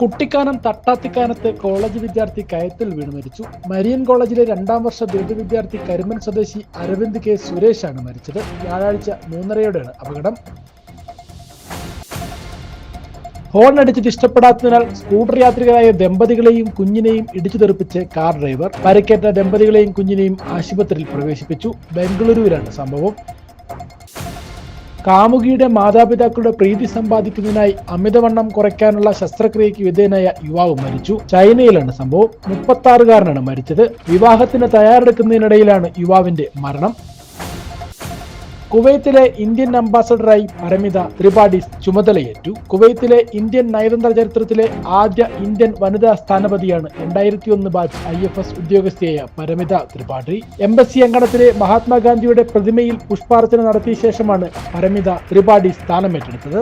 Kuttikkanam തട്ടാത്തിക്കാനത്ത് college വിദ്യാർത്ഥി കയത്തിൽ വീണ് മരിച്ചു. മരിയൻ കോളേജിലെ 2ാം വർഷ ബിരുദ വിദ്യാർത്ഥി കരിമൻ സ്വദേശി അരവിന്ദ് കെ സുരേഷാണ് മരിച്ചത്. വ്യാഴാഴ്ച 3:30യോടെയാണ് അപകടം. ഹോൺ അടിച്ചിട്ട് ഇഷ്ടപ്പെടാത്തതിനാൽ സ്കൂട്ടർ യാത്രികരായ ദമ്പതികളെയും കുഞ്ഞിനെയും ഇടിച്ചു തെറിപ്പിച്ച് കാർ ഡ്രൈവർ. പരിക്കേറ്റ ദമ്പതികളെയും കുഞ്ഞിനെയും ആശുപത്രിയിൽ പ്രവേശിപ്പിച്ചു. ബംഗളൂരുവിലാണ് സംഭവം. കാമുകിയുടെ മാതാപിതാക്കളുടെ പ്രീതി സമ്പാദിക്കുന്നതിനായി അമിതവണ്ണം കുറയ്ക്കാനുള്ള ശസ്ത്രക്രിയയ്ക്ക് വിധേയനായ യുവാവ് മരിച്ചു. ചൈനയിലാണ് സംഭവം. 36-കാരനാണ് മരിച്ചത്. വിവാഹത്തിന് തയ്യാറെടുക്കുന്നതിനിടയിലാണ് യുവാവിന്റെ മരണം. കുവൈത്തിലെ ഇന്ത്യൻ അംബാസഡറായി പരമിത ത്രിപാഠി ചുമതലയേറ്റു. കുവൈത്തിലെ ഇന്ത്യൻ നയതന്ത്ര ചരിത്രത്തിലെ ആദ്യ ഇന്ത്യൻ വനിതാ സ്ഥാനപതിയാണ് 2001 batch IFS ഉദ്യോഗസ്ഥയായ Paramita Tripathi. Embassy അങ്കണത്തിലെ മഹാത്മാഗാന്ധിയുടെ പ്രതിമയിൽ പുഷ്പാർച്ചന നടത്തിയ ശേഷമാണ് പരമിത ത്രിപാഠി സ്ഥാനമേറ്റെടുത്തത്.